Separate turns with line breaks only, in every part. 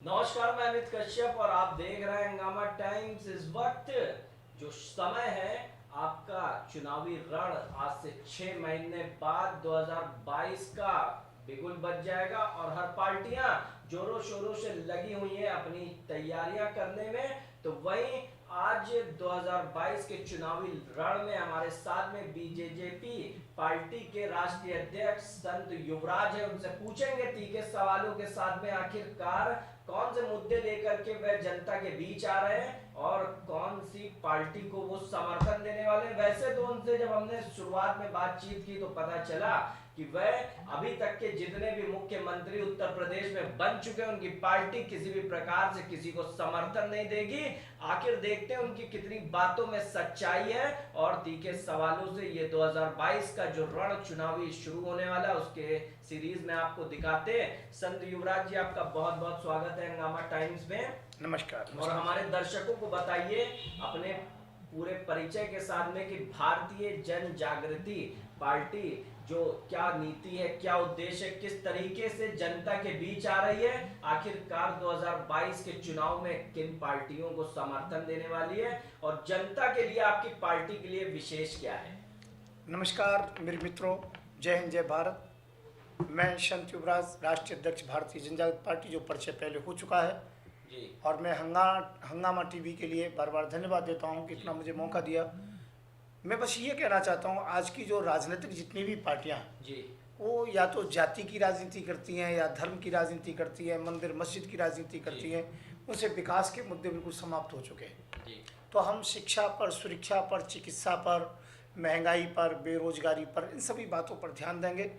नमस्कार, मैं अमित कश्यप और आप देख रहे हैं हंगामा टाइम्स। इस वक्त जो समय है आपका चुनावी रण आज से 6 महीने बाद 2022 का बिगुल बज जाएगा और हर पार्टियां जोरों शोरों से लगी हुई हैं अपनी तैयारियां करने में। तो वहीं आज 2022 के चुनावी रण में हमारे साथ में बीजेजेपी पार्टी के राष्ट्रीय अध्यक्ष संत युवराज है। उनसे पूछेंगे तीखे सवालों के साथ में आखिरकार कौन से मुद्दे लेकर के वह जनता के बीच आ रहे हैं और कौन सी पार्टी को वो समर्थन देने वाले हैं। वैसे तो उनसे जब हमने शुरुआत में बातचीत की तो पता चला कि वह अभी तक के जितने भी मुख्यमंत्री उत्तर प्रदेश में बन चुके हैं उनकी पार्टी किसी भी प्रकार से किसी को समर्थन नहीं देगी। आखिर देखते हैं उनकी कितनी बातों में सच्चाई है और तीखे सवालों से ये 2022 का जो रण चुनावी शुरू होने वाला है उसके सीरीज में आपको दिखाते हैं। संत युवराज जी, आपका बहुत बहुत स्वागत है हंगामा टाइम्स में।
नमस्कार।
और हमारे दर्शकों को बताइए अपने पूरे परिचय के साथ में कि भारतीय जन जागृति पार्टी जो क्या नीति है, क्या उद्देश्य है, किस तरीके से जनता के बीच आ रही है, आखिरकार 2022 के चुनाव में किन पार्टियों को समर्थन देने वाली है और जनता के लिए आपकी पार्टी के लिए विशेष क्या है।
नमस्कार मेरे मित्रों, जय हिंद जय भारत। मैं संत युवराज, राष्ट्रीय अध्यक्ष भारतीय जन जागृति पार्टी, जो परिचय पहले हो चुका है
जी।
और मैं हंगामा टीवी के लिए बार बार धन्यवाद देता हूं कि इतना मुझे मौका दिया। मैं बस ये कहना चाहता हूं, आज की जो राजनीतिक जितनी भी पार्टियां
जी
वो या तो जाति की राजनीति करती हैं या धर्म की राजनीति करती हैं, मंदिर मस्जिद की राजनीति करती हैं, उनसे विकास के मुद्दे बिल्कुल समाप्त हो चुके हैं।
जी।
तो हम शिक्षा पर, सुरक्षा पर, चिकित्सा पर, महंगाई पर, बेरोजगारी पर, इन सभी बातों पर ध्यान देंगे।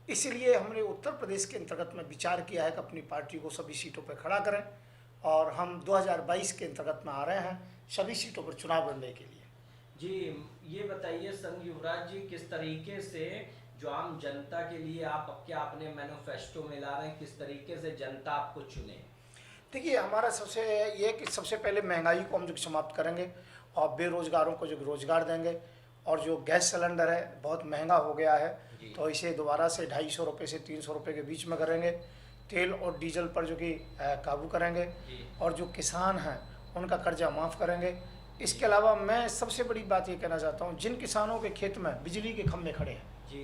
इसीलिए हमने उत्तर प्रदेश के अंतर्गत में विचार किया है कि अपनी पार्टी को सभी सीटों पर खड़ा करें और हम 2022 के अंतर्गत में आ रहे हैं सभी सीटों पर चुनाव लड़ने के लिए।
जी, ये बताइए संत युवराज जी, किस तरीके से जो आम जनता के लिए आप क्या अपने मैनिफेस्टो में ला रहे हैं, किस तरीके से जनता आपको चुने।
देखिए, हमारा सबसे ये कि सबसे पहले महंगाई को हम जो समाप्त करेंगे और बेरोजगारों को जो रोजगार देंगे और जो गैस सिलेंडर है बहुत महंगा हो गया है तो इसे दोबारा से 250 रुपये से 300 रुपये के बीच में करेंगे। तेल और डीजल पर जो कि काबू करेंगे और जो किसान हैं उनका कर्जा माफ़ करेंगे। इसके अलावा मैं सबसे बड़ी बात ये कहना चाहता हूँ, जिन किसानों के खेत में बिजली के खंभे खड़े हैं
जी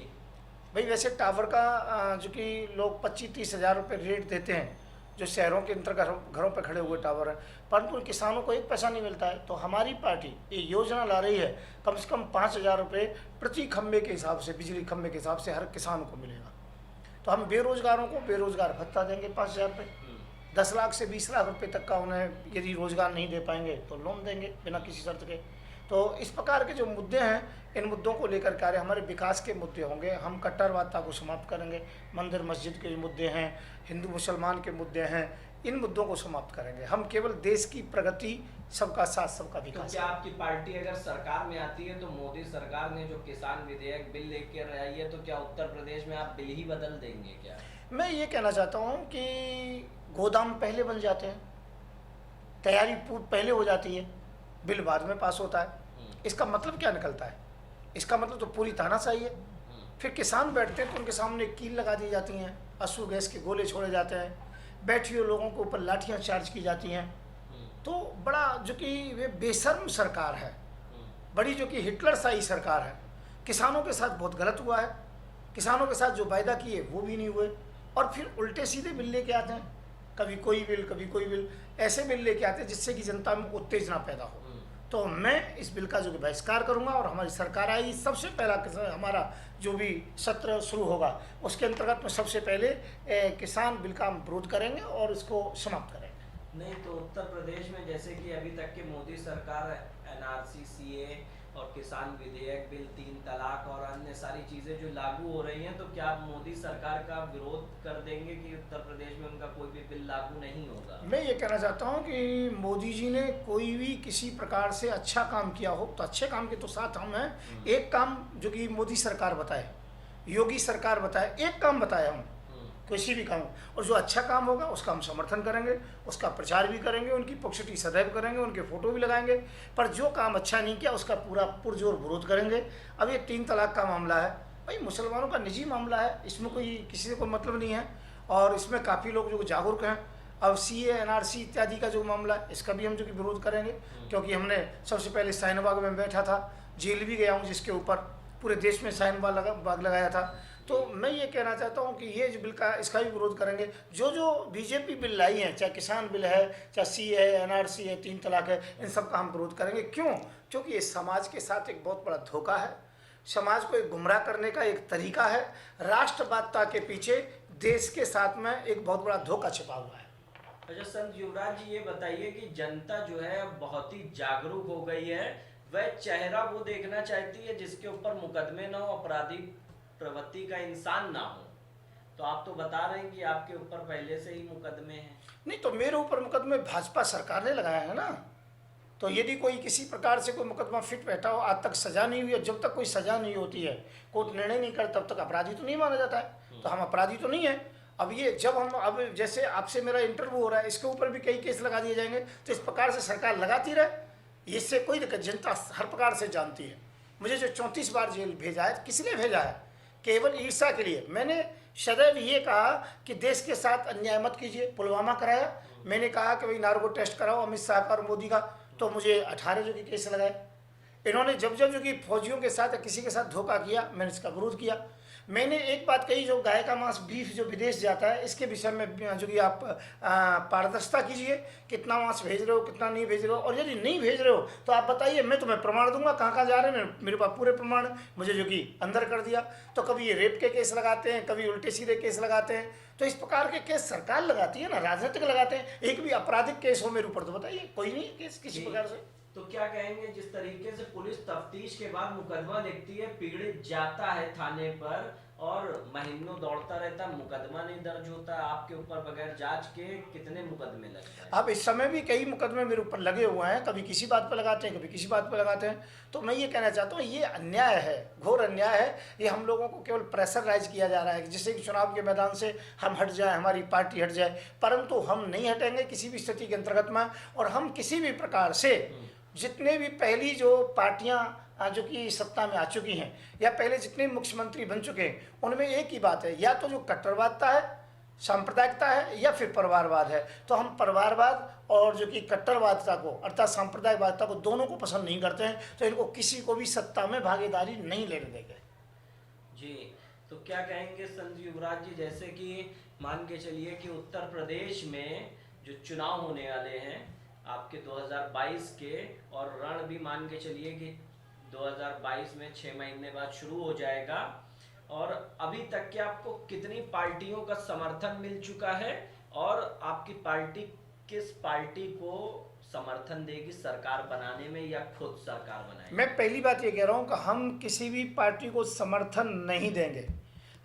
भाई, वैसे टावर का जो कि लोग 25-30 हज़ार रुपये रेट देते हैं जो शहरों के अंतर घरों पर खड़े हुए टावर हैं, परंतु किसानों को एक पैसा नहीं मिलता है। तो हमारी पार्टी ये योजना ला रही है, कम से कम 5,000 रुपये प्रति खंभे के हिसाब से, बिजली खंभे के हिसाब से हर किसान को मिलेगा। तो हम बेरोजगारों को बेरोजगार भत्ता देंगे 5,000 रुपये, 10 लाख से 20 लाख रुपए तक का उन्हें यदि रोजगार नहीं दे पाएंगे तो लोन देंगे बिना किसी शर्त के। तो इस प्रकार के जो मुद्दे हैं, इन मुद्दों को लेकर कार्य हमारे विकास के मुद्दे होंगे। हम कट्टरवादता को समाप्त करेंगे, मंदिर मस्जिद के मुद्दे हैं, हिंदू मुसलमान के मुद्दे हैं, इन मुद्दों को समाप्त करेंगे। हम केवल देश की प्रगति, सबका साथ सबका
तो
विकास।
क्या आपकी पार्टी अगर सरकार में आती है तो मोदी सरकार ने जो किसान विधेयक बिल लेकर आई है, तो क्या उत्तर प्रदेश में आप बिल ही बदल देंगे क्या।
मैं ये कहना चाहता हूँ कि गोदाम पहले बन जाते हैं, तैयारी पहले हो जाती है, बिल बाद में पास होता है। इसका मतलब क्या निकलता है? इसका मतलब तो पूरी तानाशाही है। फिर किसान बैठते हैं तो उनके सामने कील लगा दी जाती हैं, आंसू गैस के गोले छोड़े जाते हैं, बैठे हुए लोगों के ऊपर लाठियाँ चार्ज की जाती हैं। तो बड़ा जो कि वे बेशर्म सरकार है, बड़ी जो कि हिटलर शाही सरकार है। किसानों के साथ बहुत गलत हुआ है, किसानों के साथ जो वायदा किए वो भी नहीं हुए और फिर उल्टे सीधे बिल लेके आते हैं, कभी कोई बिल कभी कोई बिल, ऐसे बिल लेके आते हैं जिससे कि जनता में उत्तेजना पैदा हो। तो मैं इस बिल का जो कि बहिष्कार करूंगा और हमारी सरकार आई, सबसे पहला हमारा जो भी सत्र शुरू होगा उसके अंतर्गत में सबसे पहले किसान बिल का हम विरोध करेंगे और इसको समाप्त करेंगे।
नहीं तो उत्तर प्रदेश में जैसे कि अभी तक के मोदी सरकार एनआरसी, सीए और किसान विधेयक बिल, 3 तलाक और अन्य सारी चीजें जो लागू हो रही हैं, तो क्या आप मोदी सरकार का विरोध कर देंगे कि उत्तर प्रदेश में उनका कोई भी बिल लागू नहीं होगा।
मैं ये कहना चाहता हूँ कि मोदी जी ने कोई भी किसी प्रकार से अच्छा काम किया हो तो अच्छे काम के तो साथ हम हैं। एक काम जो कि मोदी सरकार बताए, योगी सरकार बताए, एक काम बताए हम किसी भी काम, और जो अच्छा काम होगा उसका हम समर्थन करेंगे, उसका प्रचार भी करेंगे, उनकी पब्लिसिटी सदैव करेंगे, उनके फोटो भी लगाएंगे। पर जो काम अच्छा नहीं किया उसका पूरा पुरजोर विरोध करेंगे। अब ये 3 तलाक का मामला है भाई, मुसलमानों का निजी मामला है, इसमें कोई किसी से कोई मतलब नहीं है और इसमें काफ़ी लोग जो जागरूक हैं। अब सीए एनआरसी इत्यादि का जो मामला है इसका भी हम जो कि विरोध करेंगे, क्योंकि हमने सबसे पहले शाहीन-बाग में बैठा था, जेल भी गया हूँ जिसके ऊपर पूरे देश में शाहीन-बाग लगाया था। तो मैं ये कहना चाहता हूँ कि ये जो बिल का इसका भी विरोध करेंगे। जो बीजेपी बिल लाई हैं, चाहे किसान बिल है, चाहे सीए है, एनआरसी है, 3 तलाक है, इन सब का हम विरोध करेंगे। क्यों? क्योंकि ये समाज के साथ एक बहुत बड़ा धोखा है, समाज को एक गुमराह करने का एक तरीका है। राष्ट्रवादिता के पीछे देश के साथ में एक बहुत बड़ा धोखा छिपा हुआ है।
अच्छा संत युवराज जी, ये बताइए कि जनता जो है अब बहुत ही जागरूक हो गई है, वह चेहरा वो देखना चाहती है जिसके ऊपर मुकदमे ना हो, अपराधी प्रवृत्ति का इंसान ना हो। तो आप तो बता रहे हैं कि आपके ऊपर पहले से ही मुकदमे हैं।
नहीं तो मेरे ऊपर मुकदमे भाजपा सरकार ने लगाया है ना। तो यदि कोई किसी प्रकार से कोई मुकदमा फिट बैठा हो, आज तक सजा नहीं हुई है, जब तक कोई सजा नहीं होती है, कोर्ट निर्णय नहीं कर, तब तक अपराधी तो नहीं माना जाता है। तो हम अपराधी तो नहीं है। अब ये जब हम अब जैसे आपसे मेरा इंटरव्यू हो रहा है, इसके ऊपर भी कई केस लगा दिए जाएंगे, तो इस प्रकार से सरकार लगाती रहे, इससे कोई दिक्कत, जनता हर प्रकार से जानती है। मुझे जो 34 बार जेल भेजा है, किस लिए भेजा है? केवल ईर्ष्या के लिए। मैंने सदैव ये कहा कि देश के साथ अन्याय मत कीजिए। पुलवामा कराया, मैंने कहा कि भाई नार्को टेस्ट कराओ अमित शाह का और मोदी का, तो मुझे 18 जो कि केस लगाए। इन्होंने जब जो कि फौजियों के साथ या किसी के साथ धोखा किया, मैंने इसका विरोध किया। मैंने एक बात कही, जो गाय का मांस बीफ जो विदेश जाता है, इसके विषय में जो कि आप पारदर्शिता कीजिए, कितना मांस भेज रहे हो, कितना नहीं भेज रहे हो, और यदि नहीं भेज रहे हो तो आप बताइए, मैं तुम्हें प्रमाण दूंगा कहाँ कहाँ जा रहे हैं। मेरे पास पूरे प्रमाण, मुझे जो कि अंदर कर दिया। तो कभी ये रेप के केस लगाते हैं, कभी उल्टे सीधे केस लगाते हैं। तो इस प्रकार के केस सरकार लगाती है ना, राजनीतिक लगाते हैं। एक भी आपराधिक केस हो मेरे ऊपर तो बताइए, कोई नहीं केस किसी प्रकार से।
तो क्या कहेंगे, जिस तरीके से पुलिस तफ्तीश के बाद मुकदमा देखती है, पीड़ित जाता है थाने पर और महीनों दौड़ता रहता, मुकदमा नहीं दर्ज होता आपके ऊपर, बगैर जांच के कितने मुकदमे लगते हैं?
अब इस समय भी कई मुकदमे मेरे ऊपर लगे हुए हैं, कभी किसी बात पर लगाते हैं, कभी किसी बात पर लगाते हैं। तो मैं ये कहना चाहता हूँ, ये अन्याय है, घोर अन्याय है। ये हम लोगों को केवल प्रेशराइज किया जा रहा है, जिससे कि चुनाव के मैदान से हम हट जाए, हमारी पार्टी हट जाए, परंतु हम नहीं हटेंगे किसी भी स्थिति के अंतर्गत में। और हम किसी भी प्रकार से जितने भी पहली जो पार्टियां जो कि सत्ता में आ चुकी हैं, या पहले जितने मुख्यमंत्री बन चुके हैं, उनमें एक ही बात है, या तो जो कट्टरवादिता है, सांप्रदायिकता है, या फिर परिवारवाद है। तो हम परिवारवाद और जो कि कट्टरवादिता को अर्थात सांप्रदायिकवादिता को, दोनों को पसंद नहीं करते हैं। तो इनको किसी को भी सत्ता में भागीदारी नहीं लेने देंगे।
जी, तो क्या कहेंगे संत युवराज जी, जैसे कि मान के चलिए कि उत्तर प्रदेश में जो चुनाव होने वाले हैं आपके 2022 के, और रण भी मान के चलिए कि 2022 में 6 महीने बाद शुरू हो जाएगा, और अभी तक के आपको कितनी पार्टियों का समर्थन मिल चुका है, और आपकी पार्टी किस पार्टी को समर्थन देगी सरकार बनाने में, या खुद सरकार बनाएगी?
मैं पहली बात ये कह रहा हूँ कि हम किसी भी पार्टी को समर्थन नहीं देंगे।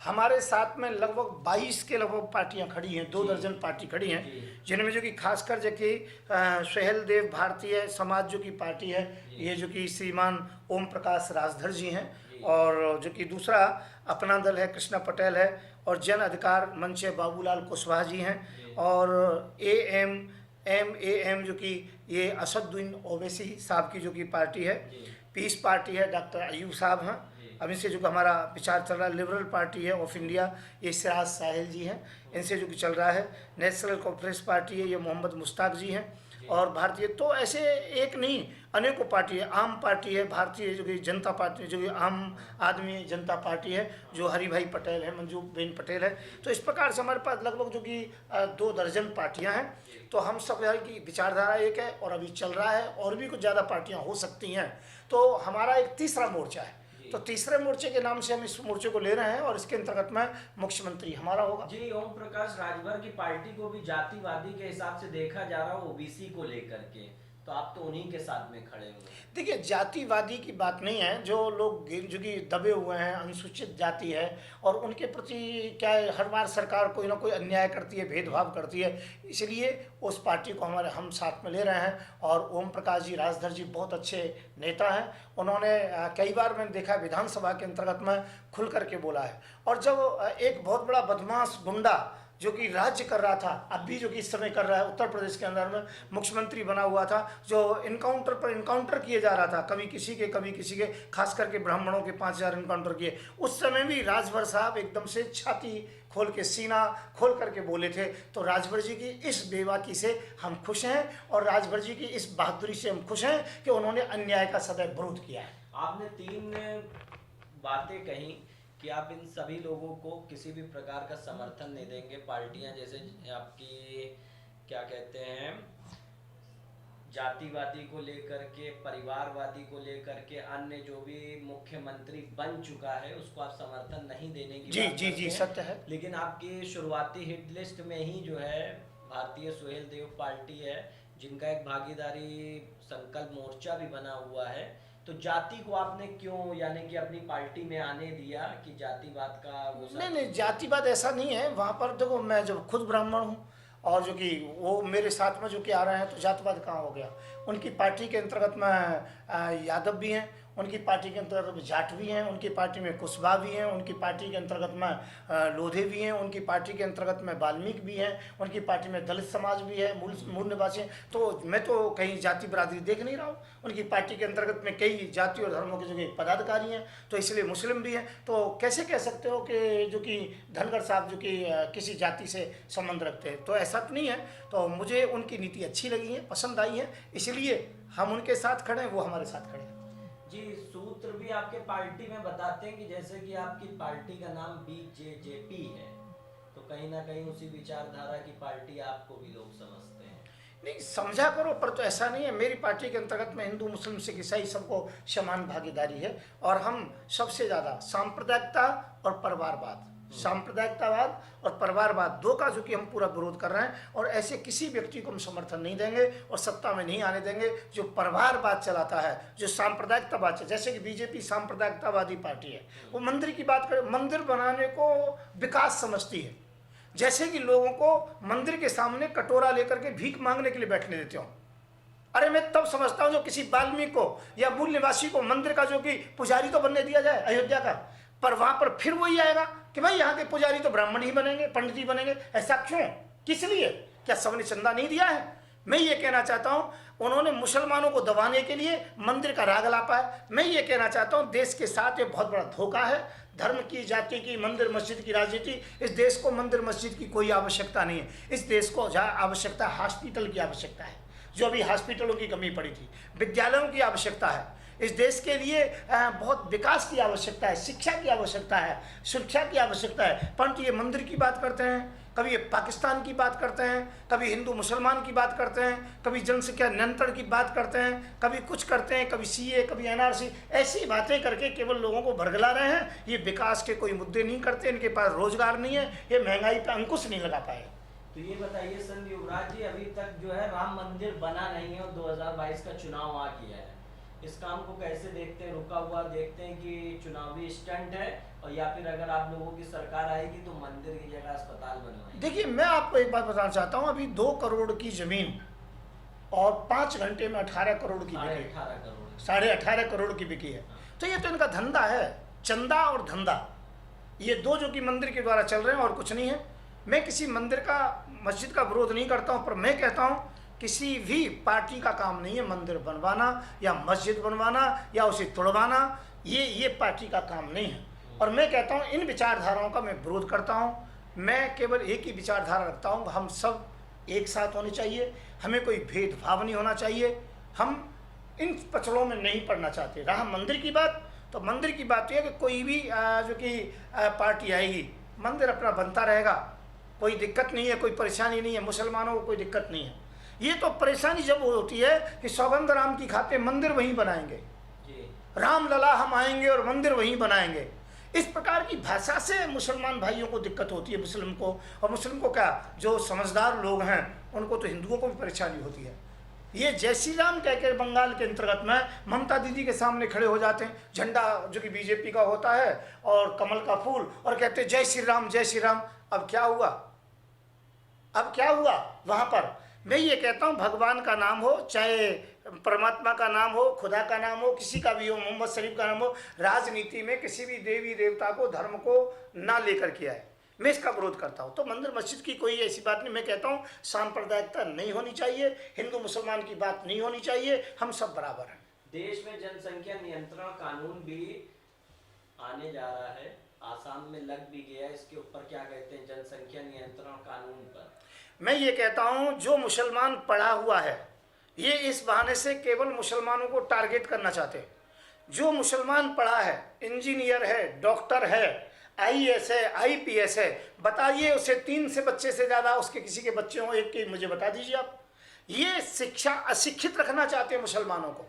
हमारे साथ में लगभग 22 के लगभग पार्टियां खड़ी हैं, 2 दर्जन पार्टी खड़ी हैं, जिनमें जो कि खासकर जो कि सुहेल देव भारतीय समाज जो की पार्टी है, ये जो कि श्रीमान ओम प्रकाश राजधर जी हैं, और जो कि दूसरा अपना दल है, कृष्णा पटेल है, और जन अधिकार मंच है, बाबूलाल कुशवाहा जी हैं, और एम जो कि ये असदुद्दीन ओवैसी साहब की जो कि पार्टी है, पीस पार्टी है, डॉक्टर अयूब साहब हैं। अब इनसे जो कि हमारा विचार चल रहा है, लिबरल पार्टी है ऑफ इंडिया, ये सिराज साहिल जी हैं, इनसे जो कि चल रहा है। नेशनल कॉन्फ्रेंस पार्टी है, ये मोहम्मद मुश्ताक जी हैं, और भारतीय, तो ऐसे एक नहीं अनेकों पार्टी है। आम पार्टी है, भारतीय जो कि जनता पार्टी, जो कि आम आदमी जनता पार्टी है, जो हरि भाई पटेल है, मंजू बेन पटेल है। तो इस प्रकार से हमारे पास लगभग जो कि 2 दर्जन पार्टियां हैं। तो हम सब की विचारधारा एक है, और अभी चल रहा है, और भी कुछ ज़्यादा पार्टियां हो सकती हैं। तो हमारा एक तीसरा मोर्चा है, तो तीसरे मोर्चे के नाम से हम इस मोर्चे को ले रहे हैं, और इसके अंतर्गत में मुख्यमंत्री हमारा होगा।
जी, ओम प्रकाश राजभर की पार्टी को भी जातिवादी के हिसाब से देखा जा रहा है, ओबीसी को लेकर के, तो आप तो उन्हीं के साथ में खड़े हुए।
देखिए, जातिवादी की बात नहीं है। जो लोग जो कि दबे हुए हैं, अनुसूचित जाति है, और उनके प्रति क्या है, हर बार सरकार कोई ना कोई अन्याय करती है, भेदभाव करती है, इसलिए उस पार्टी को हम साथ में ले रहे हैं। और ओम प्रकाश जी राजधर जी बहुत अच्छे नेता हैं। उन्होंने कई बार मैंने देखा विधानसभा के अंतर्गत में खुल करके बोला है। और जब एक बहुत बड़ा बदमाश गुंडा जो कि राज्य कर रहा था, अब भी जो कि इस समय कर रहा है, उत्तर प्रदेश के अंदर में मुख्यमंत्री बना हुआ था, जो इनकाउंटर पर इनकाउंटर किए जा रहा था, कभी किसी के, खास करके ब्राह्मणों के 5,000 इनकाउंटर किए। उस समय भी राजभर साहब एकदम से छाती खोल के, सीना खोल करके बोले थे। तो राजभर जी की इस बेबाकी से हम खुश हैं, और राजभर जी की इस बहादुरी से हम खुश हैं कि उन्होंने अन्याय का सदैव विरोध किया है।
आपने 3 बातें कही कि आप इन सभी लोगों को किसी भी प्रकार का समर्थन नहीं देंगे। पार्टियां जैसे आपकी क्या कहते हैं, जातिवादी को लेकर के, परिवारवादी को लेकर के, अन्य जो भी मुख्यमंत्री बन चुका है उसको आप समर्थन नहीं देने की बात करते हैं।
सत्य है।
लेकिन आपकी शुरुआती हिट लिस्ट में ही जो है भारतीय सुहेल देव पार्टी है, जिनका एक भागीदारी संकल्प मोर्चा भी बना हुआ है। तो जाति को आपने क्यों, यानी कि अपनी पार्टी में आने दिया कि जातिवाद का वो सब?
नहीं, जातिवाद ऐसा नहीं है। वहाँ पर देखो, मैं जो खुद ब्राह्मण हूँ और जो कि वो मेरे साथ में जो कि आ रहे हैं, तो जातिवाद कहाँ हो गया। उनकी पार्टी के अंतर्गत में यादव भी हैं, उनकी पार्टी के अंतर्गत जाट भी हैं, उनकी पार्टी में कुशवाहा भी हैं, उनकी पार्टी के अंतर्गत में लोधे भी हैं, उनकी पार्टी के अंतर्गत में वाल्मीकि भी हैं, उनकी पार्टी में दलित समाज भी है, मूल निवासी हैं। तो मैं तो कहीं जाति बरादरी देख नहीं रहा हूँ। उनकी पार्टी के अंतर्गत में कई जाति और धर्मों के जो कि पदाधिकारी हैं, तो इसलिए मुस्लिम भी हैं। तो कैसे कह सकते हो कि जो कि धनखड़ साहब जो कि किसी जाति से संबंध रखते हैं? तो ऐसा तो नहीं है। तो मुझे उनकी नीति अच्छी लगी है, पसंद आई है, इसलिए हम उनके साथ खड़े हैं, वो हमारे साथ खड़े हैं।
जी, सूत्र भी आपके पार्टी में बताते हैं कि जैसे कि आपकी पार्टी का नाम BJJP है, तो कहीं ना कहीं उसी विचारधारा की पार्टी आपको भी लोग समझते हैं।
नहीं, समझा करो, पर तो ऐसा नहीं है। मेरी पार्टी के अंतर्गत में हिंदू, मुस्लिम, सिख, ईसाई सबको समान भागीदारी है, और हम सबसे ज़्यादा सांप्रदायिकता और परिवारवाद, सांप्रदायिकतावाद और परिवारवाद, दो का जो कि हम पूरा विरोध कर रहे हैं। और ऐसे किसी व्यक्ति को हम समर्थन नहीं देंगे और सत्ता में नहीं आने देंगे जो परिवारवाद चलाता है, जो सांप्रदायिकतावाद। जैसे कि बीजेपी सांप्रदायिकतावादी पार्टी है, वो मंदिर की बात करे, मंदिर बनाने को विकास समझती है। जैसे कि लोगों को मंदिर के सामने कटोरा लेकर के भीख मांगने के लिए बैठने देते हो। अरे मैं तब समझता हूँ जो किसी वाल्मीकि को या मूल निवासी को मंदिर का जो कि पुजारी तो बनने दिया जाए अयोध्या का, पर वहां पर फिर वही आएगा कि भाई यहाँ के पुजारी तो ब्राह्मण ही बनेंगे, पंडित ही बनेंगे। ऐसा क्यों, किस लिए? क्या सबने चंदा नहीं दिया है? मैं ये कहना चाहता हूँ, उन्होंने मुसलमानों को दबाने के लिए मंदिर का राग लापा है। मैं ये कहना चाहता हूँ, देश के साथ ये बहुत बड़ा धोखा है। धर्म की, जाति की, मंदिर मस्जिद की राजनीति, इस देश को मंदिर मस्जिद की कोई आवश्यकता नहीं है। इस देश को जहाँ आवश्यकता, हॉस्पिटल की आवश्यकता है, जो अभी हॉस्पिटलों की कमी पड़ी थी, विद्यालयों की आवश्यकता है। इस देश के लिए बहुत विकास की आवश्यकता है, शिक्षा की आवश्यकता है, सुरक्षा की आवश्यकता है। परंतु ये मंदिर की बात करते हैं, कभी ये पाकिस्तान की बात करते हैं, कभी हिंदू मुसलमान की बात करते हैं, कभी जनसंख्या नियंत्रण की बात करते हैं, कभी कुछ करते हैं, कभी CA, कभी NRC, ऐसी बातें करके केवल लोगों को भरगला रहे हैं। ये विकास के कोई मुद्दे नहीं करते, इनके पास रोजगार नहीं है, ये महंगाई पर अंकुश नहीं लगा पाए।
तो ये बताइए संत युवराज जी, अभी तक जो है राम मंदिर बना नहीं है और 2022 का चुनाव आ गया है, इस काम को कैसे देखते हैं? रुका हुआ देखते हैं कि चुनावी स्टंट है, और या फिर अगर आप लोगों की सरकार आएगी तो मंदिर की जगह अस्पताल बनवाएंगे?
देखिए, मैं आपको एक बात बताना चाहता हूँ, अभी 2 करोड़ की जमीन और 5 घंटे में 18 करोड़ की बिकी,
18 करोड़,
18.5 करोड़ की बिकी है। तो ये तो इनका धंधा है, चंदा और धंधा, ये दो जो कि मंदिर के द्वारा चल रहे हैं और कुछ नहीं है। मैं किसी मंदिर का, मस्जिद का विरोध नहीं करता हूँ, पर मैं कहता हूँ किसी भी पार्टी का काम नहीं है मंदिर बनवाना या मस्जिद बनवाना या उसे तोड़वाना। ये पार्टी का काम नहीं है। और मैं कहता हूँ इन विचारधाराओं का मैं विरोध करता हूँ। मैं केवल एक ही विचारधारा रखता हूँ, हम सब एक साथ होने चाहिए, हमें कोई भेदभाव नहीं होना चाहिए। हम इन पचड़ों में नहीं पड़ना चाहते। रहा मंदिर की बात, तो मंदिर की बात यह है कि कोई भी जो कि पार्टी आएगी, मंदिर अपना बनता रहेगा, कोई दिक्कत नहीं है, कोई परेशानी नहीं है, मुसलमानों को कोई दिक्कत नहीं है। ये तो परेशानी जब होती है कि सौगंध राम की खाते मंदिर वहीं बनाएंगे, राम लला हम आएंगे और मंदिर वहीं बनाएंगे। इस प्रकार की भाषा से मुसलमान भाइयों को दिक्कत होती है, मुस्लिम को। और मुस्लिम को क्या, जो समझदार लोग हैं उनको तो हिंदुओं को भी परेशानी होती है। ये जय श्री राम कहकर बंगाल के अंतर्गत में ममता दीदी के सामने खड़े हो जाते हैं, झंडा जो कि बीजेपी का होता है और कमल का फूल, और कहते हैं जय श्री राम, जय श्री राम। अब क्या हुआ, अब क्या हुआ वहाँ पर? मैं ये कहता हूँ, भगवान का नाम हो, चाहे परमात्मा का नाम हो, खुदा का नाम हो, किसी का भी हो, मोहम्मद शरीफ का नाम हो, राजनीति में किसी भी देवी देवता को, धर्म को ना लेकर के आए। मैं इसका विरोध करता हूँ। तो मंदिर मस्जिद की कोई ऐसी बात नहीं। मैं कहता हूँ सांप्रदायिकता नहीं होनी चाहिए, हिंदू मुसलमान की बात नहीं होनी चाहिए, हम सब बराबर हैं।
देश में जनसंख्या नियंत्रण कानून भी आने जा रहा है, आसाम में लग भी गया, इसके ऊपर क्या कहते हैं जनसंख्या नियंत्रण कानून पर?
मैं ये कहता हूँ जो मुसलमान पढ़ा हुआ है ये इस बहाने से केवल मुसलमानों को टारगेट करना चाहते हैं। जो मुसलमान पढ़ा है, इंजीनियर है, डॉक्टर है, आईएएस है, आईपीएस है, बताइए उसे 3 से बच्चे से ज़्यादा उसके किसी के बच्चे हों, एक के मुझे बता दीजिए आप। ये शिक्षा अशिक्षित रखना चाहते हैं मुसलमानों को,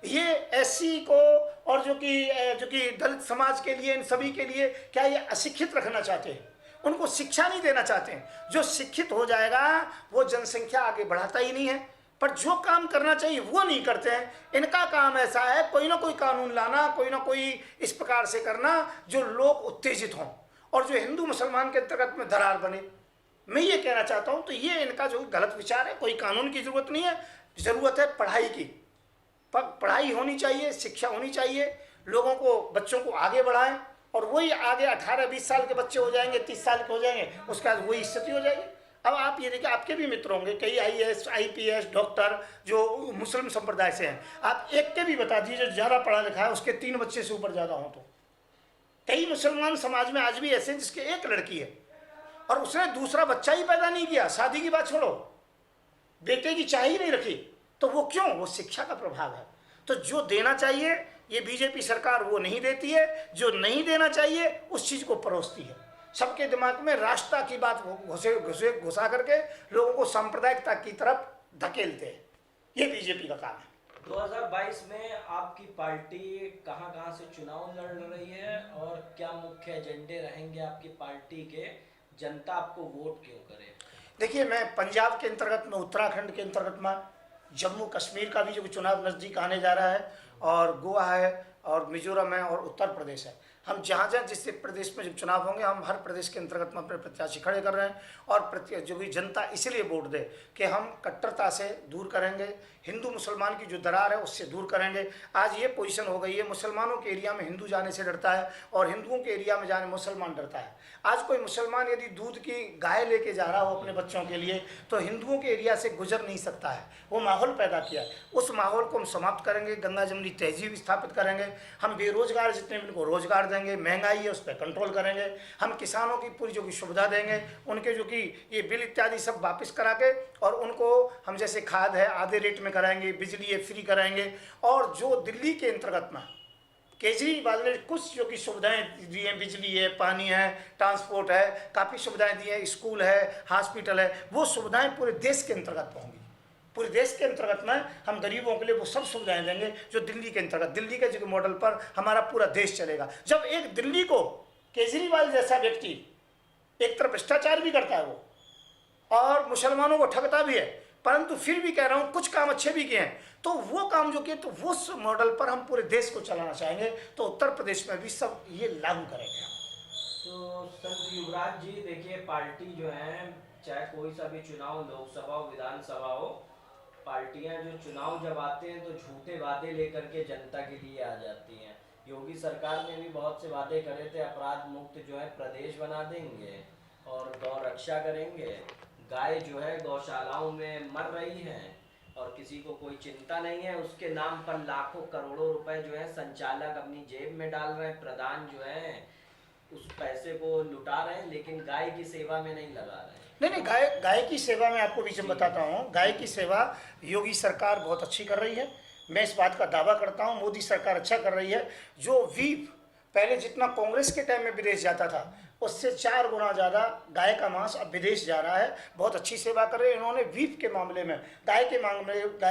ये एससी को और जो कि दलित समाज के लिए, इन सभी के लिए क्या ये अशिक्षित रखना चाहते हैं? उनको शिक्षा नहीं देना चाहते हैं। जो शिक्षित हो जाएगा वो जनसंख्या आगे बढ़ाता ही नहीं है, पर जो काम करना चाहिए वो नहीं करते हैं। इनका काम ऐसा है कोई ना कोई कानून लाना, कोई ना कोई इस प्रकार से करना जो लोग उत्तेजित हों और जो हिंदू मुसलमान के अंतर्गत में दरार बने। मैं ये कहना चाहता हूँ तो ये इनका जो गलत विचार है। कोई कानून की जरूरत नहीं है, जरूरत है पढ़ाई की। पढ़ाई होनी चाहिए, शिक्षा होनी चाहिए, लोगों को, बच्चों को आगे बढ़ाएं और वही आगे 18-20 साल के बच्चे हो जाएंगे, 30 साल के हो जाएंगे, उसके बाद वही स्थिति हो जाएगी। अब आप ये देखिए, आपके भी मित्र होंगे कई आईएएस, आईपीएस, डॉक्टर जो मुस्लिम संप्रदाय से हैं। आप एक के भी बता दीजिए जो ज़्यादा पढ़ा लिखा है उसके 3 बच्चे से ऊपर ज़्यादा हों तो। कई मुसलमान समाज में आज भी ऐसे हैं जिसके एक लड़की है और उसने दूसरा बच्चा ही पैदा नहीं किया, शादी की बात छोड़ो, बेटे की चाह ही नहीं रखी। तो वो क्यों? वो शिक्षा का प्रभाव है। तो जो देना चाहिए ये बीजेपी सरकार वो नहीं देती है, जो नहीं देना चाहिए उस चीज़ को परोसती है। सबके दिमाग में राष्ट्रता की बात घुसा करके लोगों को सांप्रदायिकता की तरफ धकेलते हैं। ये बीजेपी का काम है।
2022 में आपकी पार्टी कहां से चुनाव लड़ रही है और क्या मुख्य एजेंडे रहेंगे आपकी पार्टी के? जनता आपको वोट क्यों करे?
देखिए, मैं पंजाब के अंतर्गत में, उत्तराखंड के अंतर्गत में, जम्मू कश्मीर का भी जो चुनाव नज़दीक आने जा रहा है, और गोवा है, और मिजोरम है, और उत्तर प्रदेश है। हम जहाँ जिस प्रदेश में जब चुनाव होंगे हम हर प्रदेश के अंतर्गत में अपने प्रत्याशी खड़े कर रहे हैं। और जो भी जनता इसलिए वोट दे कि हम कट्टरता से दूर करेंगे, हिंदू मुसलमान की जो दरार है उससे दूर करेंगे। आज ये पोजीशन हो गई है, मुसलमानों के एरिया में हिंदू जाने से डरता है और हिंदुओं के एरिया में जाने मुसलमान डरता है। आज कोई मुसलमान यदि दूध की गाय लेके जा रहा हो अपने बच्चों के लिए तो हिंदुओं के एरिया से गुजर नहीं सकता है। वो माहौल पैदा किया है, उस माहौल को हम समाप्त करेंगे, गंगा जमनी तहजीब स्थापित करेंगे। हम बेरोजगार जितने भी उनको रोजगार देंगे, महंगाई है उस पर कंट्रोल करेंगे। हम किसानों की पूरी जो की सुविधा देंगे, उनके जो कि ये बिल इत्यादि सब वापस करा के, और उनको हम जैसे खाद है आधे रेट में कराएंगे, बिजली है फ्री कराएंगे। और जो दिल्ली के अंतर्गत में केजरीवाल ने कुछ जो कि सुविधाएं दी हैं, बिजली है, पानी है, ट्रांसपोर्ट है, काफ़ी सुविधाएं दी हैं, स्कूल है, हॉस्पिटल है, वो सुविधाएं पूरे देश के अंतर्गत होंगी। पूरे देश के अंतर्गत में हम गरीबों के लिए वो सब सुविधाएं देंगे जो दिल्ली के अंतर्गत, दिल्ली के जो मॉडल पर हमारा पूरा देश चलेगा। जब एक दिल्ली को केजरीवाल जैसा व्यक्ति एक तरफ भ्रष्टाचार भी करता है वो और मुसलमानों को ठगता भी है, परंतु फिर भी कह रहा हूँ कुछ काम अच्छे भी किए हैं, तो वो काम जो किए तो वो मॉडल पर हम पूरे देश को चलाना चाहेंगे। तो उत्तर प्रदेश में भी सब ये लागू करेंगे।
तो संत युवराज जी, देखिए पार्टी जो है, चाहे कोई सा भी चुनाव, लोकसभा हो, विधानसभा हो, पार्टियां जो चुनाव जब आते हैं तो झूठे वादे लेकर के जनता के लिए आ जाती हैं। योगी सरकार ने भी बहुत से वादे करे थे, अपराध मुक्त जो है प्रदेश बना देंगे और गौ रक्षा करेंगे। गाय जो है गौशालाओं में मर रही है और किसी को कोई चिंता नहीं है। उसके नाम पर लाखों करोड़ों रुपए जो है संचालक अपनी जेब में डाल रहे हैं, प्रधान जो है उस पैसे को लुटा रहे हैं, लेकिन गाय की सेवा में नहीं लगा रहे हैं।
नहीं, गाय की सेवा में आपको बीच में बताता हूँ। गाय की सेवा योगी सरकार बहुत अच्छी कर रही है, मैं इस बात का दावा करता हूँ। मोदी सरकार अच्छा कर रही है। जो वीफ पहले जितना कांग्रेस के टाइम में विदेश जाता था उससे 4 गुना ज़्यादा गाय का मांस अब विदेश जा रहा है। बहुत अच्छी सेवा कर रहे हैं इन्होंने। बीफ के मामले में, गाय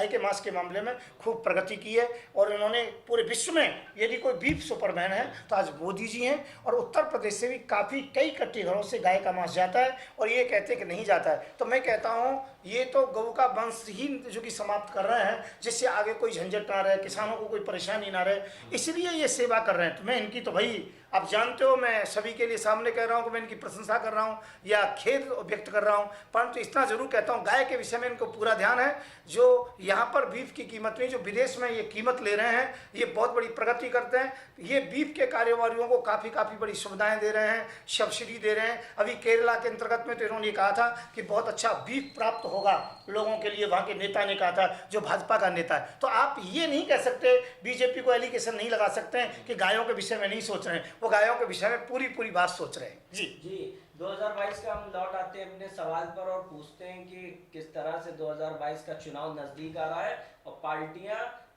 के मांस के मामले में खूब प्रगति की है और इन्होंने पूरे विश्व में यदि कोई बीफ सुपरमैन है तो आज मोदी जी हैं। और उत्तर प्रदेश से भी काफ़ी कई कट्टी घरों से गाय का मांस जाता है और ये कहते हैं कि नहीं जाता है। तो मैं कहता हूँ ये तो गऊ का वंश ही जो कि समाप्त कर रहे हैं, जिससे आगे कोई झंझट ना रहे, किसानों को कोई परेशानी ना रहे, इसलिए ये सेवा कर रहे हैं। तो मैं इनकी तो भाई आप जानते हो, मैं सभी के लिए सामने कह रहा हूँ कि मैं इनकी प्रशंसा कर रहा हूँ या खेद व्यक्त कर रहा हूँ, परंतु इतना जरूर कहता हूँ गाय के विषय में इनको पूरा ध्यान है। जो यहाँ पर बीफ की कीमत नहीं, जो विदेश में ये कीमत ले रहे हैं, ये बहुत बड़ी प्रगति करते हैं। ये बीफ के कारोबारियों को काफ़ी बड़ी सुविधाएं दे रहे हैं, सब्सिडी दे रहे हैं। अभी केरला के अंतर्गत में तो इन्होंने कहा था कि बहुत अच्छा बीफ प्राप्त होगा लोगों के लिए, वहाँ के नेता ने कहा था, जो भाजपा का नेता है। तो आप ये नहीं कह सकते, बीजेपी को एलिगेशन नहीं लगा सकते हैं कि गायों के विषय में नहीं सोच रहे हैं। वो गायों के विषय में पूरी बात सोच रहे हैं। जी
2022 का हम लौट आते हैं अपने सवाल पर और पूछते हैं कि किस तरह से 2022 का चुनाव नजदीक आ रहा है और पार्टियां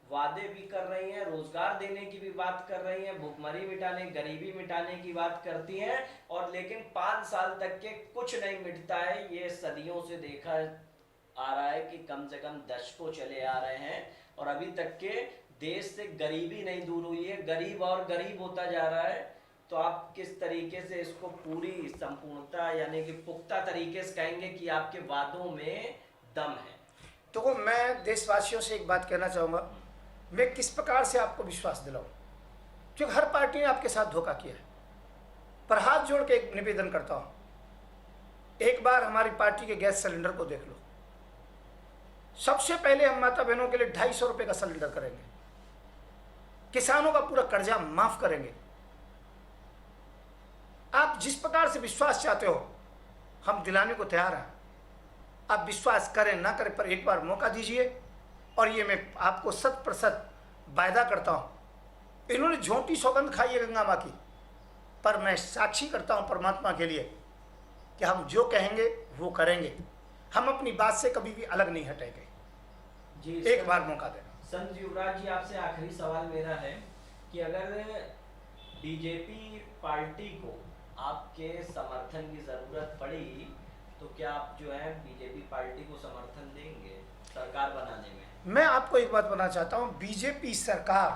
वादे भी कर रही हैं, रोजगार देने की भी बात कर रही हैं, भूखमरी मिटाने, गरीबी मिटाने की बात करती हैं, और लेकिन 5 साल तक के कुछ नहीं मिटता है। ये सदियों से देखा आ रहा है कि कम से कम दशकों चले आ रहे हैं और अभी तक के देश से गरीबी नहीं दूर हुई है, गरीब और गरीब होता जा रहा है। तो आप किस तरीके से इसको पूरी संपूर्णता यानी कि पुख्ता तरीके से कहेंगे कि आपके वादों में दम है?
तो मैं देशवासियों से एक बात कहना चाहूँगा, मैं किस प्रकार से आपको विश्वास दिलाऊं, क्योंकि हर पार्टी ने आपके साथ धोखा किया है। पर हाथ जोड़ के एक निवेदन करता हूँ, एक बार हमारी पार्टी के गैस सिलेंडर को देख लो। सबसे पहले हम माता बहनों के लिए 250 रुपये का सिलेंडर करेंगे, किसानों का पूरा कर्जा माफ करेंगे। आप जिस प्रकार से विश्वास चाहते हो हम दिलाने को तैयार हैं। आप विश्वास करें ना करें, पर एक बार मौका दीजिए। और ये मैं आपको 100% वायदा करता हूँ, इन्होंने झोंटी सौगंध खाई है गंगा माँ की, पर मैं साक्षी करता हूँ परमात्मा के लिए कि हम जो कहेंगे वो करेंगे। हम अपनी बात से कभी भी अलग नहीं हटेंगे।
जी
एक बार मौका देना।
संत युवराज जी, आपसे आखिरी सवाल मेरा है कि अगर बीजेपी पार्टी को आपके समर्थन की जरूरत पड़ी तो क्या आप जो है बीजेपी पार्टी को समर्थन देंगे सरकार बनाने में?
मैं आपको एक बात बताना चाहता हूं, बीजेपी सरकार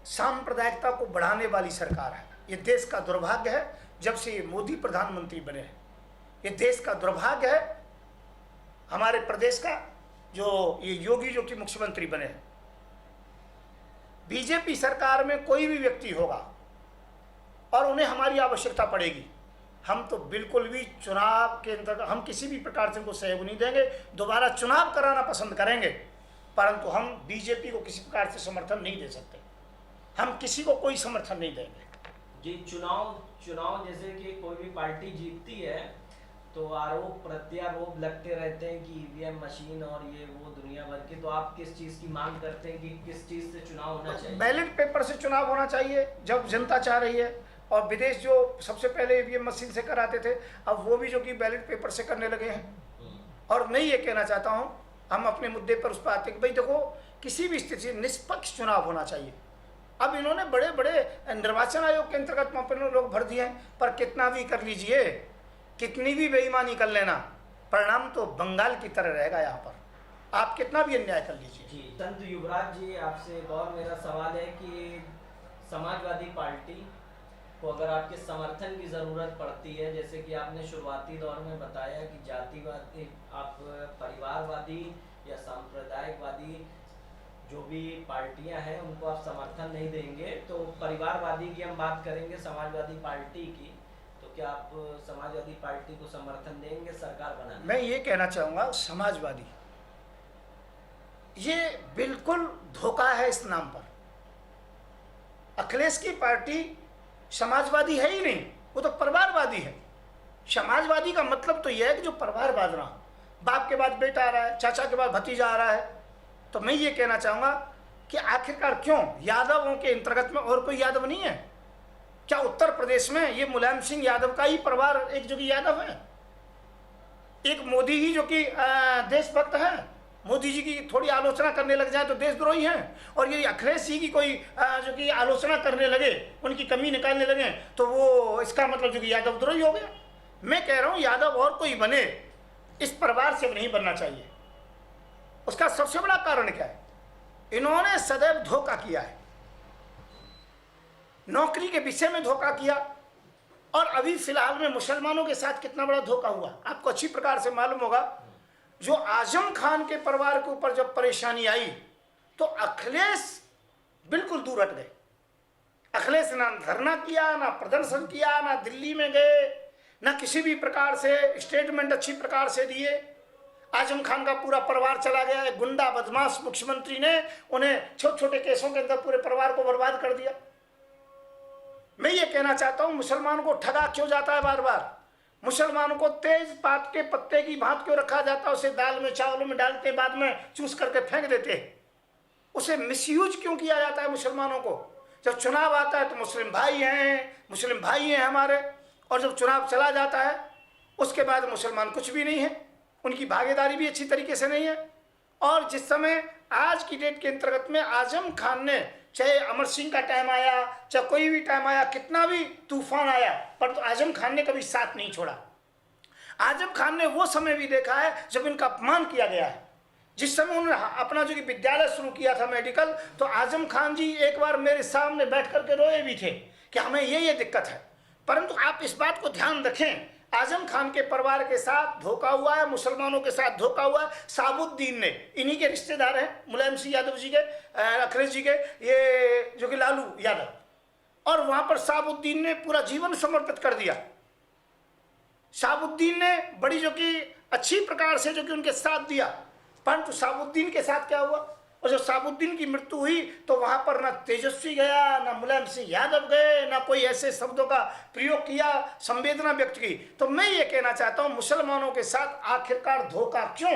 सांप्रदायिकता को बढ़ाने वाली सरकार है। ये देश का दुर्भाग्य है जब से ये मोदी प्रधानमंत्री बने हैं। ये देश का दुर्भाग्य है हमारे प्रदेश का, जो ये योगी जो कि मुख्यमंत्री बने हैं। बीजेपी सरकार में कोई भी व्यक्ति होगा और उन्हें हमारी आवश्यकता पड़ेगी, हम तो बिल्कुल भी चुनाव के अंतर्गत हम किसी भी प्रकार से उनको सहयोग नहीं देंगे। दोबारा चुनाव कराना पसंद करेंगे, परंतु हम बीजेपी को किसी प्रकार से समर्थन नहीं दे सकते। हम किसी को कोई समर्थन नहीं देंगे।
जी, चुनाव जैसे कि कोई भी पार्टी जीतती है तो आरोप प्रत्यारोप लगते रहते हैं कि ईवीएम मशीन और ये वो दुनिया भर के। तो आप किस चीज़ की मांग करते हैं कि किस चीज़ से चुनाव होना चाहिए?
बैलेट पेपर से चुनाव होना चाहिए जब जनता चाह रही है। और विदेश जो सबसे पहले ईवीएम मशीन से कराते थे, अब वो भी जो कि बैलेट पेपर से करने लगे हैं। और मैं ये कहना चाहता हूँ, हम अपने मुद्दे पर उस पर आते हैं कि भाई देखो, किसी भी स्थिति से निष्पक्ष चुनाव होना चाहिए। अब इन्होंने बड़े बड़े निर्वाचन आयोग के अंतर्गत अपने लोग भर दिए हैं, पर कितना भी कर लीजिए, कितनी भी बेईमानी कर लेना, परिणाम तो बंगाल की तरह रहेगा। यहाँ पर आप कितना भी अन्याय कर लीजिए।
जी, संत युवराज जी, आपसे एक और मेरा सवाल है कि समाजवादी पार्टी को अगर आपके समर्थन की ज़रूरत पड़ती है, जैसे कि आपने शुरुआती दौर में बताया कि जातिवादी, आप परिवारवादी या सांप्रदायिकवादी जो भी पार्टियां हैं उनको आप समर्थन नहीं देंगे, तो परिवारवादी की हम बात करेंगे, समाजवादी पार्टी की, तो क्या आप समाजवादी पार्टी को समर्थन देंगे सरकार बनाने?
मैं ये कहना चाहूँगा, समाजवादी ये बिल्कुल धोखा है इस नाम पर। अखिलेश की पार्टी समाजवादी है ही नहीं, वो तो परिवारवादी है। समाजवादी का मतलब तो यह है कि जो परिवार बांध रहा, बाप के बाद बेटा आ रहा है, चाचा के बाद भतीजा आ रहा है। तो मैं ये कहना चाहूँगा कि आखिरकार क्यों यादवों के अंतर्गत में और कोई यादव नहीं है? क्या उत्तर प्रदेश में ये मुलायम सिंह यादव का ही परिवार एक जो कि यादव है? एक मोदी ही जो कि देशभक्त है, मोदी जी की थोड़ी आलोचना करने लग जाए तो देशद्रोही हैं, और ये अखिलेश जी की कोई जो कि आलोचना करने लगे, उनकी कमी निकालने लगे, तो वो इसका मतलब जो कि यादव द्रोही हो गया। मैं कह रहा हूँ यादव और कोई बने, इस परिवार से नहीं बनना चाहिए। उसका सबसे बड़ा कारण क्या है? इन्होंने सदैव धोखा किया है, नौकरी के विषय में धोखा किया, और अभी फिलहाल में मुसलमानों के साथ कितना बड़ा धोखा हुआ आपको अच्छी प्रकार से मालूम होगा। जो आजम खान के परिवार के ऊपर जब परेशानी आई तो अखिलेश बिल्कुल दूर हट गए। अखिलेश ना धरना किया, ना प्रदर्शन किया, ना दिल्ली में गए, ना किसी भी प्रकार से स्टेटमेंट अच्छी प्रकार से दिए। आजम खान का पूरा परिवार चला गया। एक गुंडा बदमाश मुख्यमंत्री ने उन्हें छोटे छोटे केसों के अंदर पूरे परिवार को बर्बाद कर दिया। मैं ये कहना चाहता हूं, मुसलमानों को ठगा क्यों जाता है बार बार? मुसलमानों को तेज पात के पत्ते की भांत क्यों रखा जाता है? उसे दाल में चावलों में डालते, बाद में चूस करके फेंक देते। उसे मिसयूज क्यों किया जाता है मुसलमानों को? जब चुनाव आता है तो मुस्लिम भाई हैं हमारे, और जब चुनाव चला जाता है उसके बाद मुसलमान कुछ भी नहीं है, उनकी भागीदारी भी अच्छी तरीके से नहीं है। और जिस समय आज की डेट के अंतर्गत में आजम खान ने, चाहे अमर सिंह का टाइम आया, चाहे कोई भी टाइम आया, कितना भी तूफान आया, पर तो आजम खान ने कभी साथ नहीं छोड़ा। आजम खान ने वो समय भी देखा है जब इनका अपमान किया गया है। जिस समय उन्होंने अपना जो कि विद्यालय शुरू किया था मेडिकल, तो आजम खान जी एक बार मेरे सामने बैठ करके रोए भी थे कि हमें ये दिक्कत है। परंतु आप इस बात को ध्यान रखें, आजम खान के परिवार के साथ धोखा हुआ है, मुसलमानों के साथ धोखा हुआ है। साबुद्दीन ने, इन्हीं के रिश्तेदार हैं मुलायम सिंह यादव जी के, अखिलेश जी के, ये जो कि लालू यादव, और वहां पर साबुद्दीन ने पूरा जीवन समर्पित कर दिया। साबुद्दीन ने बड़ी जो कि अच्छी प्रकार से जो कि उनके साथ दिया, परंतु साबुद्दीन के साथ क्या हुआ? और जब साबुद्दीन की मृत्यु हुई तो वहां पर ना तेजस्वी गया, ना मुलायम सिंह यादव गए, ना कोई ऐसे शब्दों का प्रयोग किया, संवेदना व्यक्त की। तो मैं ये कहना चाहता हूं, मुसलमानों के साथ आखिरकार धोखा क्यों?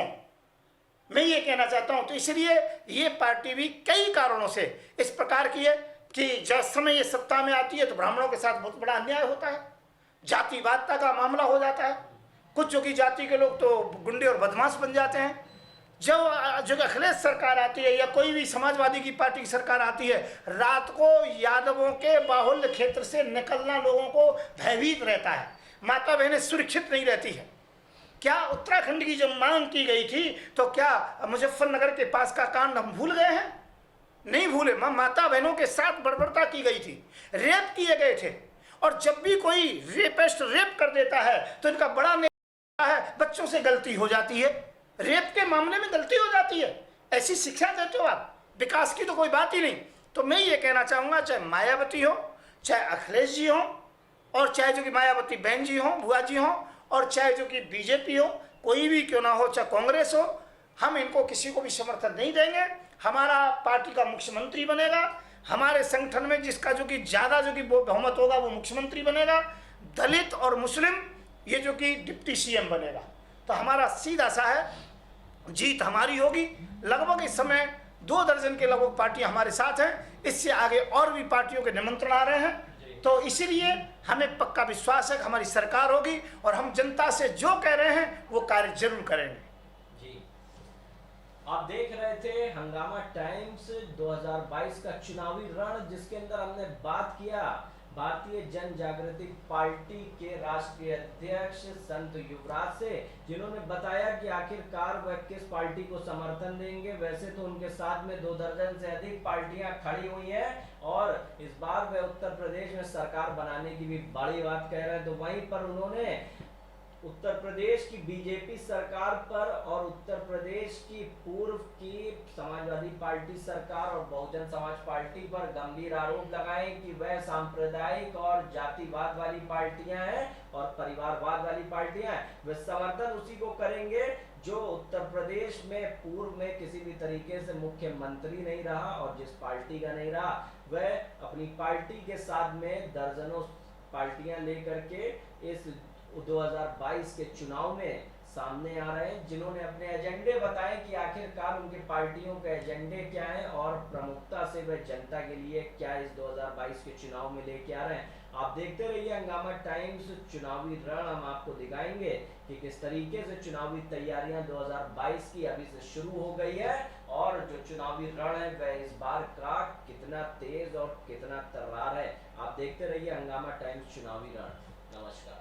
मैं ये कहना चाहता हूं, तो इसलिए ये पार्टी भी कई कारणों से इस प्रकार की है कि जब समय ये सत्ता में आती है तो ब्राह्मणों के साथ बहुत बड़ा अन्याय होता है, जातिवादता का मामला हो जाता है। कुछ जो कि जाति के लोग तो गुंडे और बदमाश बन जाते हैं। जब जो अखिलेश सरकार आती है या कोई भी समाजवादी की पार्टी की सरकार आती है, रात को यादवों के बाहुल्य क्षेत्र से निकलना लोगों को भयभीत रहता है, माता बहनें सुरक्षित नहीं रहती है। क्या उत्तराखंड की जब मांग की गई थी तो क्या मुजफ्फरनगर के पास का कांड हम भूल गए हैं? नहीं भूले। माता बहनों के साथ बर्बरता की गई थी, रेप किए गए थे। और जब भी कोई रेपिस्ट रेप कर देता है तो इनका बड़ा नेता है, बच्चों से गलती हो जाती है, रेप के मामले में गलती हो जाती है, ऐसी शिक्षा देते हो आप? विकास की तो कोई बात ही नहीं। तो मैं ये कहना चाहूँगा, चाहे मायावती हो, चाहे अखिलेश जी हो, और चाहे जो कि मायावती बहन जी हो, बुआ जी हो, और चाहे जो कि बीजेपी हो, कोई भी क्यों ना हो, चाहे कांग्रेस हो, हम इनको किसी को भी समर्थन नहीं देंगे। हमारा पार्टी का मुख्यमंत्री बनेगा, हमारे संगठन में जिसका जो कि ज़्यादा जो कि बहुमत होगा वो मुख्यमंत्री बनेगा। दलित और मुस्लिम ये जो कि डिप्टी सीएम बनेगा। तो हमारा सीधा सा है, जीत हमारी होगी। लगभग इस समय 2 दर्जन के लगभग पार्टियां हमारे साथ हैं, इससे आगे और भी पार्टियों के निमंत्रण आ रहे हैं। तो इसीलिए हमें पक्का विश्वास है कि हमारी सरकार होगी और हम जनता से जो कह रहे हैं वो कार्य जरूर करेंगे।
जी, आप देख रहे थे हंगामा टाइम्स 2022 का चुनावी रण, जिसके अंदर हमने बात किया भारतीय जन जागृति पार्टी के राष्ट्रीय अध्यक्ष संत युवराज से, जिन्होंने बताया कि आखिरकार वह किस पार्टी को समर्थन देंगे। वैसे तो उनके साथ में 2 दर्जन से अधिक पार्टियां खड़ी हुई हैं और इस बार वह उत्तर प्रदेश में सरकार बनाने की भी बड़ी बात कह रहे हैं। तो वहीं पर उन्होंने उत्तर प्रदेश की बीजेपी सरकार पर और उत्तर प्रदेश की पूर्व की समाजवादी पार्टी सरकार और बहुजन समाज पार्टी पर गंभीर आरोप लगाए कि वह सांप्रदायिक और जातिवाद वाली पार्टियां हैं और परिवारवाद वाली पार्टियां हैं। वे समर्थन उसी को करेंगे जो उत्तर प्रदेश में पूर्व में किसी भी तरीके से मुख्यमंत्री नहीं रहा और जिस पार्टी का नहीं रहा, वह अपनी पार्टी के साथ में दर्जनों पार्टियां लेकर के इस 2022 के चुनाव में सामने आ रहे हैं, जिन्होंने अपने एजेंडे बताए कि आखिरकार उनके पार्टियों के एजेंडे क्या हैं और प्रमुखता से वह जनता के लिए क्या इस 2022 के चुनाव में लेके आ रहे हैं। आप देखते रहिए हंगामा टाइम्स चुनावी रण, हम आपको दिखाएंगे कि किस तरीके से चुनावी तैयारियां 2022 की अभी से शुरू हो गई है और जो चुनावी रण है वह इस बार का कितना तेज और कितना तर्रार है। आप देखते रहिए हंगामा टाइम्स चुनावी रण। नमस्कार।